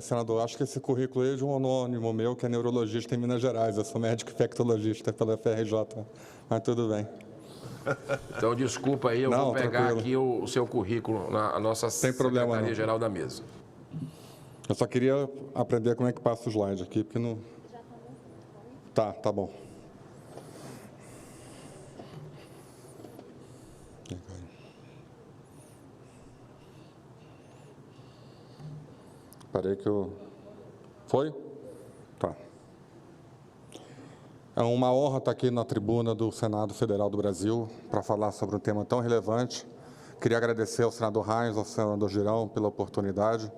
Senador, acho que esse currículo aí é de um anônimo meu, que é neurologista em Minas Gerais. Eu sou médico infectologista pela FRJ, mas tudo bem. Então, desculpa aí, eu Não, vou pegar tranquilo. aqui o seu currículo na nossa Secretaria-Geral da Mesa. Eu só queria aprender como é que passa o slide aqui, porque não... Tá bom. Parei que eu... Foi? Tá. É uma honra estar aqui na tribuna do Senado Federal do Brasil para falar sobre um tema tão relevante. Queria agradecer ao senador Reins, ao senador Girão pela oportunidade.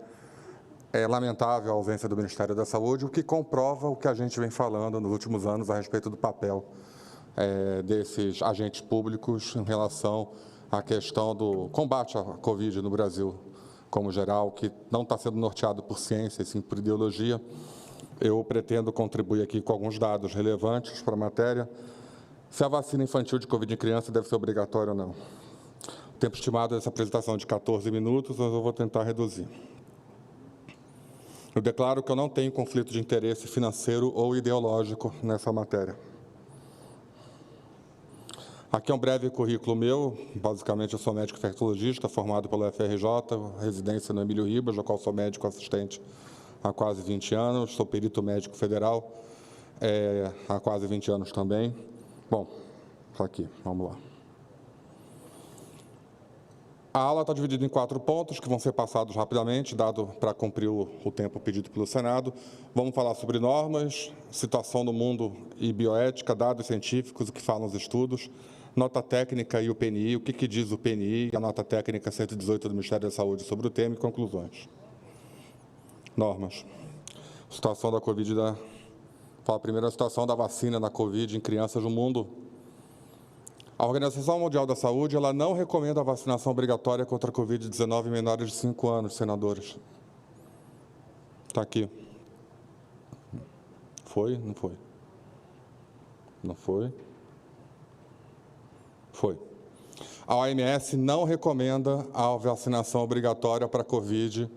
É lamentável a ausência do Ministério da Saúde, o que comprova o que a gente vem falando nos últimos anos a respeito do papel desses agentes públicos em relação à questão do combate à Covid no Brasil, como geral, que não está sendo norteado por ciência, e sim por ideologia. Eu pretendo contribuir aqui com alguns dados relevantes para a matéria. Se a vacina infantil de Covid em criança deve ser obrigatória ou não. O tempo estimado dessa apresentação é de 14 minutos, mas eu vou tentar reduzir. Eu declaro que eu não tenho conflito de interesse financeiro ou ideológico nessa matéria. Aqui é um breve currículo meu. Basicamente, eu sou médico infectologista, formado pela FRJ, residência no Emílio Ribas, no qual sou médico assistente há quase 20 anos. Sou perito médico federal há quase 20 anos também. Bom, está aqui, vamos lá. A aula está dividida em 4 pontos, que vão ser passados rapidamente, dado para cumprir o tempo pedido pelo Senado. Vamos falar sobre normas, situação do mundo e bioética, dados científicos, o que falam os estudos, nota técnica e o PNI, o que diz o PNI e a nota técnica 118 do Ministério da Saúde sobre o tema e conclusões. Normas. Situação da Covid, fala primeiro a situação da vacina da Covid em crianças no mundo. A Organização Mundial da Saúde, ela não recomenda a vacinação obrigatória contra a Covid-19 em menores de 5 anos, senadores. Está aqui. Foi? Não foi? Não foi? Foi. A OMS não recomenda a vacinação obrigatória para a Covid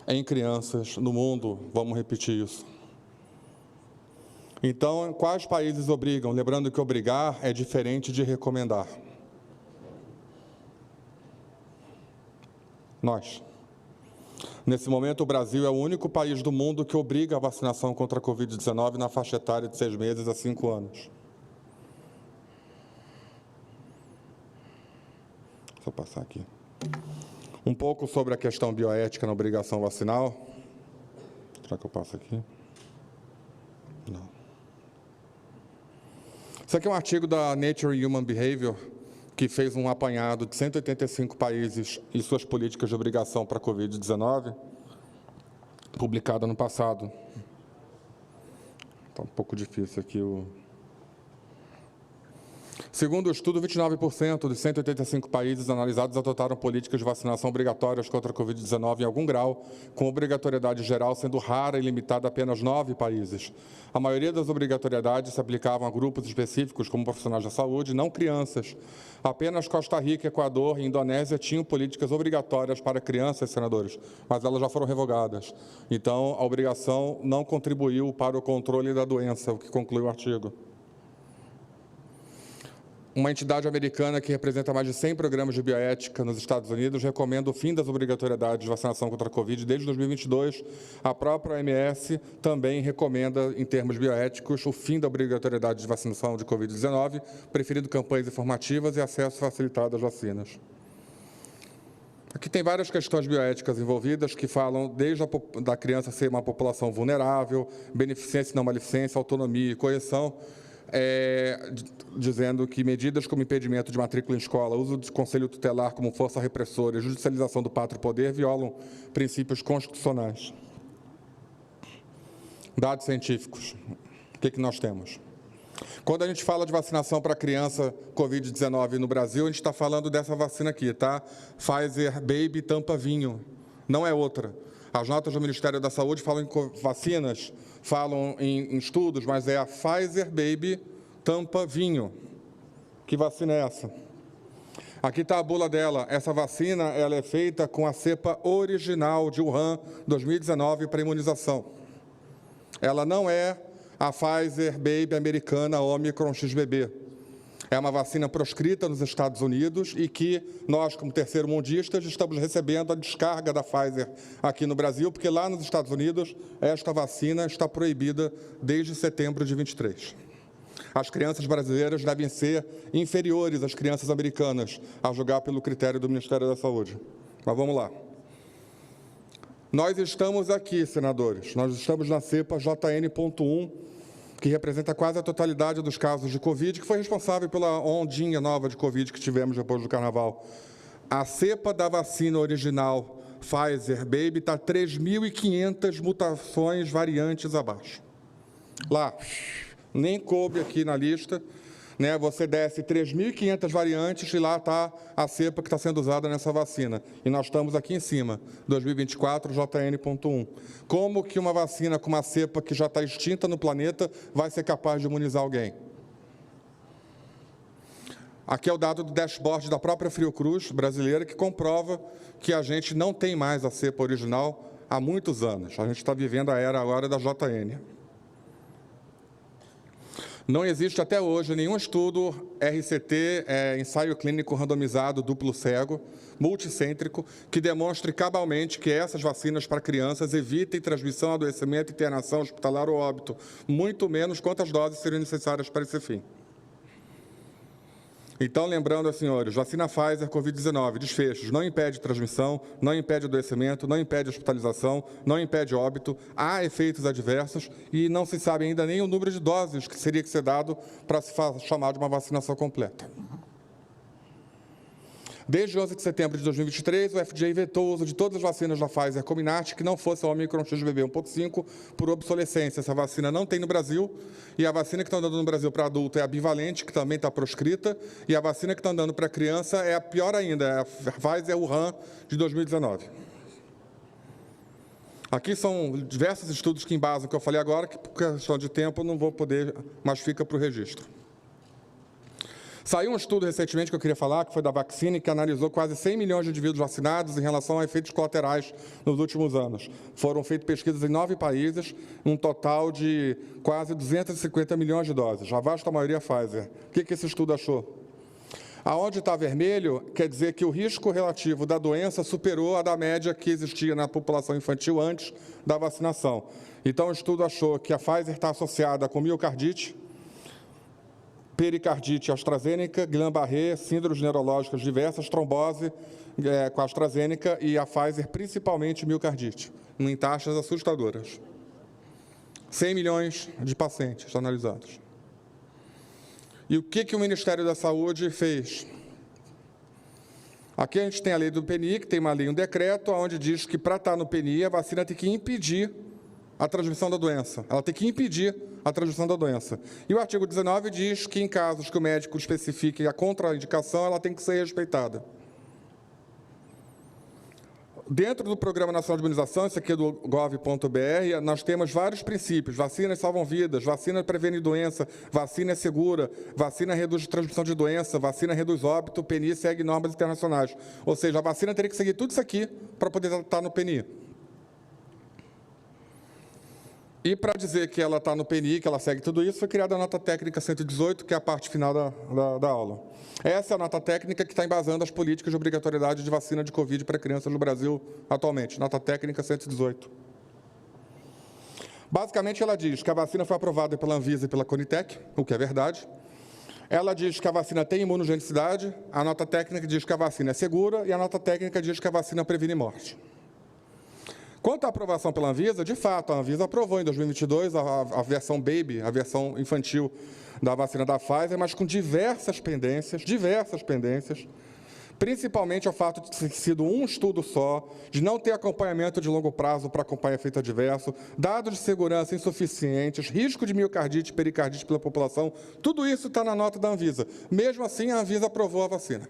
em crianças no mundo. Vamos repetir isso. Então, quais países obrigam? Lembrando que obrigar é diferente de recomendar. Nós. Nesse momento, o Brasil é o único país do mundo que obriga a vacinação contra a Covid-19 na faixa etária de 6 meses a 5 anos. Deixa eu passar aqui. Um pouco sobre a questão bioética na obrigação vacinal. Será que eu passo aqui? Não. Isso aqui é um artigo da Nature Human Behavior, que fez um apanhado de 185 países e suas políticas de obrigação para a Covid-19, publicado ano passado. Está um pouco difícil aqui o... Segundo o estudo, 29% dos 185 países analisados adotaram políticas de vacinação obrigatórias contra a Covid-19 em algum grau, com obrigatoriedade geral sendo rara e limitada a apenas 9 países. A maioria das obrigatoriedades se aplicavam a grupos específicos, como profissionais da saúde, não crianças. Apenas Costa Rica, Equador e Indonésia tinham políticas obrigatórias para crianças, senadores, mas elas já foram revogadas. Então, a obrigação não contribuiu para o controle da doença, o que conclui o artigo. Uma entidade americana que representa mais de 100 programas de bioética nos Estados Unidos recomenda o fim das obrigatoriedades de vacinação contra a Covid desde 2022. A própria OMS também recomenda, em termos bioéticos, o fim da obrigatoriedade de vacinação de Covid-19, preferindo campanhas informativas e acesso facilitado às vacinas. Aqui tem várias questões bioéticas envolvidas que falam desde da criança ser uma população vulnerável, beneficência e não maledicência, autonomia e correção, dizendo que medidas como impedimento de matrícula em escola, uso do conselho tutelar como força repressora e judicialização do pátrio poder violam princípios constitucionais. Dados científicos. O que nós temos? Quando a gente fala de vacinação para criança Covid-19 no Brasil, a gente está falando dessa vacina aqui, tá? Pfizer Baby Tampa Vinho, não é outra. As notas do Ministério da Saúde falam em vacinas, falam em estudos, mas é a Pfizer Baby Tampa Vinho. Que vacina é essa? Aqui está a bula dela. Essa vacina ela é feita com a cepa original de Wuhan 2019 para imunização. Ela não é a Pfizer Baby americana Omicron XBB. É uma vacina proscrita nos Estados Unidos e que nós, como terceiro-mundistas, estamos recebendo a descarga da Pfizer aqui no Brasil, porque lá nos Estados Unidos esta vacina está proibida desde setembro de 23. As crianças brasileiras devem ser inferiores às crianças americanas, a julgar pelo critério do Ministério da Saúde. Mas vamos lá. Nós estamos aqui, senadores, nós estamos na cepa JN.1, que representa quase a totalidade dos casos de Covid, que foi responsável pela ondinha nova de Covid que tivemos depois do Carnaval. A cepa da vacina original Pfizer Baby está 3.500 mutações variantes abaixo. Lá, nem coube aqui na lista, né? Você desce 3.500 variantes e lá está a cepa que está sendo usada nessa vacina. E nós estamos aqui em cima, 2024, JN.1. Como que uma vacina com uma cepa que já está extinta no planeta vai ser capaz de imunizar alguém? Aqui é o dado do dashboard da própria Fiocruz brasileira, que comprova que a gente não tem mais a cepa original há muitos anos. A gente está vivendo a era agora da JN. Não existe até hoje nenhum estudo RCT, ensaio clínico randomizado duplo cego, multicêntrico, que demonstre cabalmente que essas vacinas para crianças evitem transmissão, adoecimento, internação hospitalar ou óbito, muito menos quantas doses seriam necessárias para esse fim. Então, lembrando, senhores, vacina Pfizer, Covid-19, desfechos, não impede transmissão, não impede adoecimento, não impede hospitalização, não impede óbito, há efeitos adversos e não se sabe ainda nem o número de doses que seria que ser dado para se chamar de uma vacinação completa. Desde 11 de setembro de 2023, o FDA vetou o uso de todas as vacinas da Pfizer Comirnaty que não fosse a Omicron XBB 1.5 por obsolescência. Essa vacina não tem no Brasil, e a vacina que está andando no Brasil para adulto é a bivalente, que também está proscrita, e a vacina que está andando para criança é a pior ainda, é a Pfizer Wuhan de 2019. Aqui são diversos estudos que embasam o que eu falei agora, que por questão de tempo eu não vou poder, mas fica para o registro. Saiu um estudo recentemente que eu queria falar, que foi da Vaccine, que analisou quase 100 milhões de indivíduos vacinados em relação a efeitos colaterais nos últimos anos. Foram feitas pesquisas em 9 países, um total de quase 250 milhões de doses, a vasta maioria Pfizer. O que esse estudo achou? Aonde está vermelho, quer dizer que o risco relativo da doença superou a da média que existia na população infantil antes da vacinação. Então, o estudo achou que a Pfizer está associada com miocardite, pericardite AstraZeneca, Guillain-Barré, síndromes neurológicas diversas, trombose com a AstraZeneca e a Pfizer, principalmente miocardite, em taxas assustadoras. 100 milhões de pacientes analisados. E o que o Ministério da Saúde fez? Aqui a gente tem a lei do PNI, que tem uma lei, um decreto, onde diz que para estar no PNI, a vacina tem que impedir a transmissão da doença. Ela tem que impedir a transmissão da doença. E o artigo 19 diz que, em casos que o médico especifique a contraindicação, ela tem que ser respeitada. Dentro do Programa Nacional de Imunização, esse aqui é do gov.br, nós temos vários princípios. Vacinas salvam vidas, vacina previne doença, vacina é segura, vacina reduz transmissão de doença, vacina reduz óbito, o PNI segue normas internacionais. Ou seja, a vacina teria que seguir tudo isso aqui para poder estar no PNI. E para dizer que ela está no PNI, que ela segue tudo isso, foi criada a nota técnica 118, que é a parte final da aula. Essa é a nota técnica que está embasando as políticas de obrigatoriedade de vacina de Covid para crianças no Brasil atualmente. Nota técnica 118. Basicamente, ela diz que a vacina foi aprovada pela Anvisa e pela Conitec, o que é verdade. Ela diz que a vacina tem imunogenicidade, a nota técnica diz que a vacina é segura e a nota técnica diz que a vacina previne morte. Quanto à aprovação pela Anvisa, de fato, a Anvisa aprovou em 2022 a versão Baby, a versão infantil da vacina da Pfizer, mas com diversas pendências, principalmente o fato de ter sido um estudo só, de não ter acompanhamento de longo prazo para acompanhar efeito adverso, dados de segurança insuficientes, risco de miocardite e pericardite pela população, tudo isso está na nota da Anvisa. Mesmo assim, a Anvisa aprovou a vacina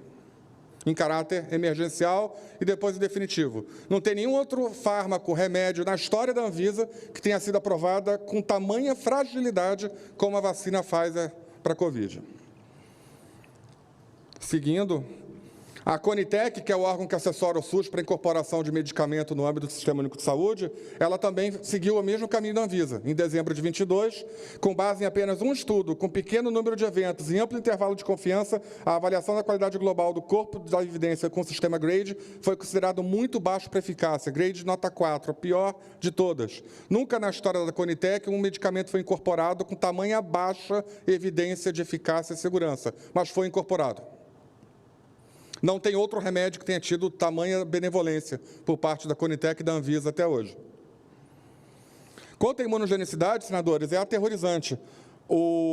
em caráter emergencial e depois em definitivo. Não tem nenhum outro fármaco, remédio na história da Anvisa que tenha sido aprovada com tamanha fragilidade como a vacina Pfizer para a Covid. Seguindo, A Conitec, que é o órgão que assessora o SUS para a incorporação de medicamento no âmbito do Sistema Único de Saúde, ela também seguiu o mesmo caminho da Anvisa. Em dezembro de 22, com base em apenas um estudo, com pequeno número de eventos e amplo intervalo de confiança, a avaliação da qualidade global do corpo da evidência com o sistema GRADE foi considerado muito baixo para eficácia, GRADE nota 4, a pior de todas. Nunca na história da Conitec um medicamento foi incorporado com tamanha baixa evidência de eficácia e segurança, mas foi incorporado. Não tem outro remédio que tenha tido tamanha benevolência por parte da Conitec e da Anvisa até hoje. Quanto à imunogenicidade, senadores, é aterrorizante.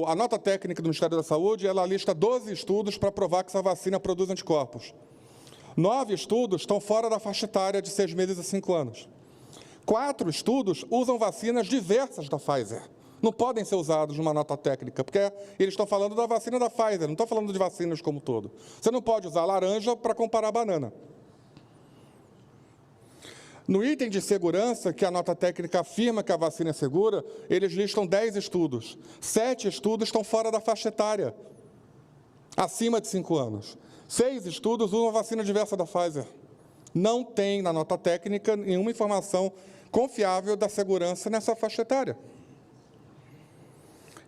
A nota técnica do Ministério da Saúde, ela lista 12 estudos para provar que essa vacina produz anticorpos. 9 estudos estão fora da faixa etária de 6 meses a 5 anos. 4 estudos usam vacinas diversas da Pfizer. Não podem ser usados numa nota técnica, porque eles estão falando da vacina da Pfizer, não estão falando de vacinas como um todo. Você não pode usar laranja para comparar banana. No item de segurança, que a nota técnica afirma que a vacina é segura, eles listam 10 estudos. 7 estudos estão fora da faixa etária, acima de 5 anos. 6 estudos usam a vacina diversa da Pfizer. Não tem na nota técnica nenhuma informação confiável da segurança nessa faixa etária.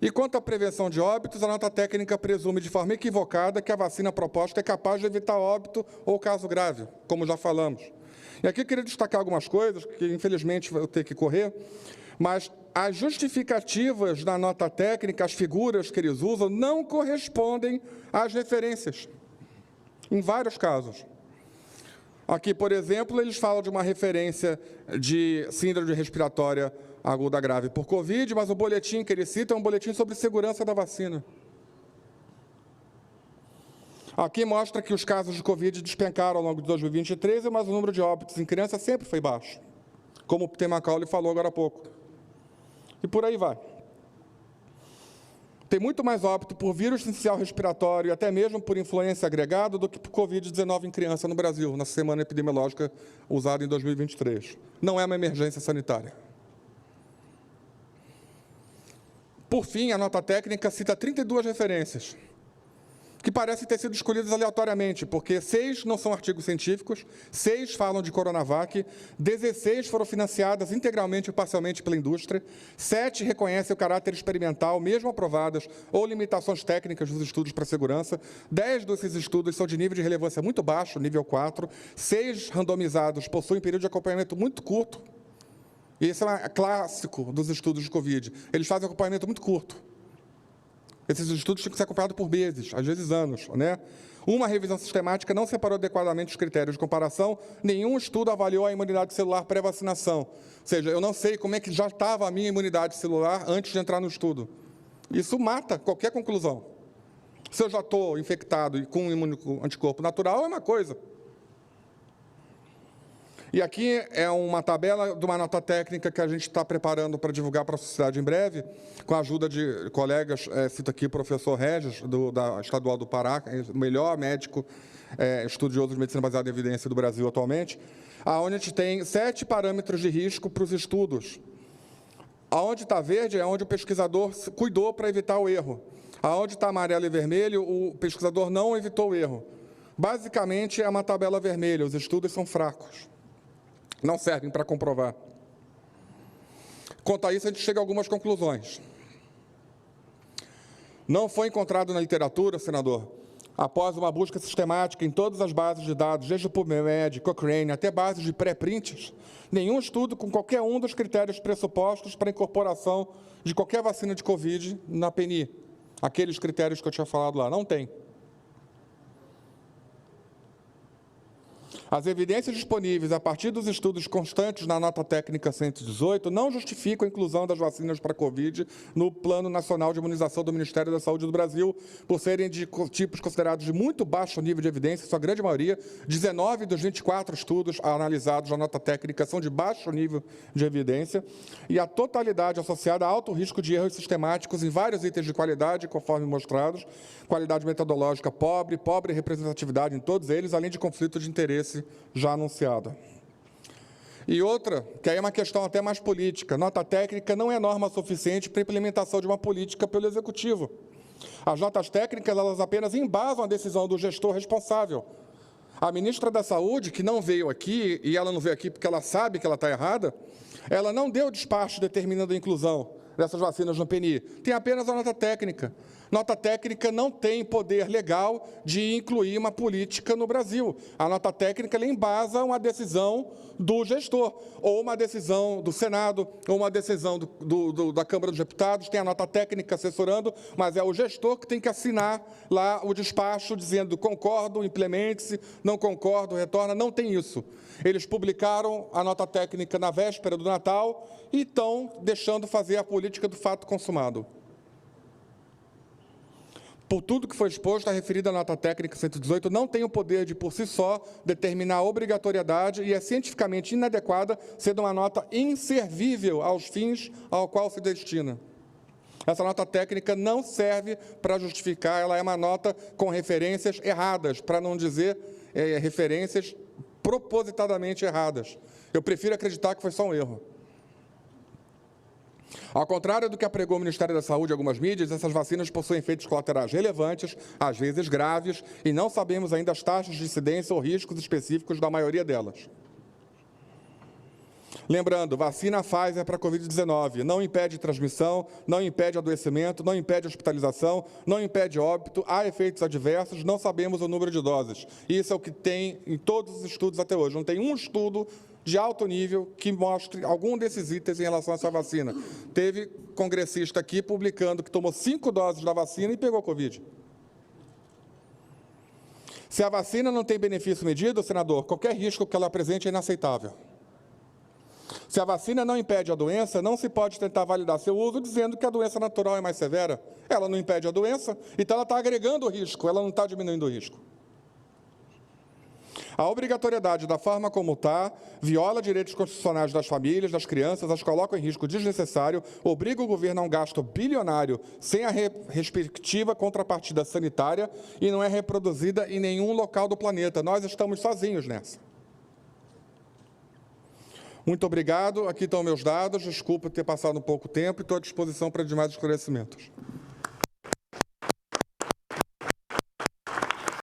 E quanto à prevenção de óbitos, a nota técnica presume de forma equivocada que a vacina proposta é capaz de evitar óbito ou caso grave, como já falamos. E aqui eu queria destacar algumas coisas, que infelizmente vou ter que correr, mas as justificativas da nota técnica, as figuras que eles usam, não correspondem às referências, em vários casos. Aqui, por exemplo, eles falam de uma referência de síndrome respiratória aguda grave por Covid, mas o boletim que ele cita é um boletim sobre segurança da vacina. Aqui mostra que os casos de Covid despencaram ao longo de 2023, mas o número de óbitos em crianças sempre foi baixo, como o Peter Macaulay falou agora há pouco. E por aí vai. Tem muito mais óbito por vírus sincicial respiratório e até mesmo por influenza agregado do que por Covid-19 em criança no Brasil, na semana epidemiológica usada em 2023. Não é uma emergência sanitária. Por fim, a nota técnica cita 32 referências, que parecem ter sido escolhidas aleatoriamente, porque 6 não são artigos científicos, 6 falam de Coronavac, 16 foram financiadas integralmente ou parcialmente pela indústria, 7 reconhecem o caráter experimental, mesmo aprovadas, ou limitações técnicas dos estudos para segurança, 10 desses estudos são de nível de relevância muito baixo, nível 4, 6 randomizados possuem período de acompanhamento muito curto. E esse é clássico dos estudos de Covid. Eles fazem acompanhamento muito curto. Esses estudos têm que ser acompanhados por meses, às vezes anos, né? Uma revisão sistemática não separou adequadamente os critérios de comparação, nenhum estudo avaliou a imunidade celular pré-vacinação. Ou seja, eu não sei como é que já estava a minha imunidade celular antes de entrar no estudo. Isso mata qualquer conclusão. Se eu já estou infectado e com um anticorpo natural, é uma coisa. E aqui é uma tabela de uma nota técnica que a gente está preparando para divulgar para a sociedade em breve, com a ajuda de colegas, cito aqui o professor Regis, da Estadual do Pará, o melhor médico estudioso de medicina baseada em evidência do Brasil atualmente, onde a gente tem 7 parâmetros de risco para os estudos. Aonde está verde é onde o pesquisador cuidou para evitar o erro. Aonde está amarelo e vermelho, o pesquisador não evitou o erro. Basicamente, é uma tabela vermelha, os estudos são fracos. Não servem para comprovar. Quanto a isso, a gente chega a algumas conclusões. Não foi encontrado na literatura, senador, após uma busca sistemática em todas as bases de dados, desde o PubMed, Cochrane, até bases de pré-prints, nenhum estudo com qualquer um dos critérios pressupostos para a incorporação de qualquer vacina de Covid na PNI. Aqueles critérios que eu tinha falado lá, não tem. As evidências disponíveis a partir dos estudos constantes na nota técnica 118 não justificam a inclusão das vacinas para Covid no Plano Nacional de Imunização do Ministério da Saúde do Brasil, por serem de tipos considerados de muito baixo nível de evidência, sua grande maioria, 19 dos 24 estudos analisados na nota técnica são de baixo nível de evidência, e a totalidade associada a alto risco de erros sistemáticos em vários itens de qualidade, conforme mostrados, qualidade metodológica pobre representatividade em todos eles, além de conflito de interesse já anunciada. E outra, que aí é uma questão até mais política, nota técnica não é norma suficiente para a implementação de uma política pelo Executivo. As notas técnicas, elas apenas embasam a decisão do gestor responsável. A ministra da Saúde, que não veio aqui, e ela não veio aqui porque ela sabe que ela está errada, ela não deu despacho determinando a inclusão dessas vacinas no PNI. Tem apenas a nota técnica. Nota técnica não tem poder legal de incluir uma política no Brasil. A nota técnica ela embasa uma decisão do gestor, ou uma decisão do Senado, ou uma decisão da Câmara dos Deputados, tem a nota técnica assessorando, mas é o gestor que tem que assinar lá o despacho dizendo concordo, implemente-se, não concordo, retorna, não tem isso. Eles publicaram a nota técnica na véspera do Natal e estão deixando fazer a política do fato consumado. Por tudo que foi exposto, a referida nota técnica 118 não tem o poder de, por si só, determinar a obrigatoriedade e é cientificamente inadequada, sendo uma nota inservível aos fins ao qual se destina. Essa nota técnica não serve para justificar, ela é uma nota com referências erradas, para não dizer referências propositadamente erradas. Eu prefiro acreditar que foi só um erro. Ao contrário do que apregou o Ministério da Saúde e algumas mídias, essas vacinas possuem efeitos colaterais relevantes, às vezes graves, e não sabemos ainda as taxas de incidência ou riscos específicos da maioria delas. Lembrando, vacina Pfizer para a Covid-19 não impede transmissão, não impede adoecimento, não impede hospitalização, não impede óbito, há efeitos adversos, não sabemos o número de doses. Isso é o que tem em todos os estudos até hoje. Não tem um estudo de alto nível que mostre algum desses itens em relação a essa vacina. Teve congressista aqui publicando que tomou 5 doses da vacina e pegou Covid. Se a vacina não tem benefício medido, senador, qualquer risco que ela apresente é inaceitável. Se a vacina não impede a doença, não se pode tentar validar seu uso dizendo que a doença natural é mais severa. Ela não impede a doença, então ela está agregando o risco, ela não está diminuindo o risco. A obrigatoriedade da forma como está viola direitos constitucionais das famílias, das crianças, as coloca em risco desnecessário, obriga o governo a um gasto bilionário sem a respectiva contrapartida sanitária e não é reproduzida em nenhum local do planeta. Nós estamos sozinhos nessa. Muito obrigado. Aqui estão meus dados. Desculpa ter passado um pouco tempo e estou à disposição para demais esclarecimentos.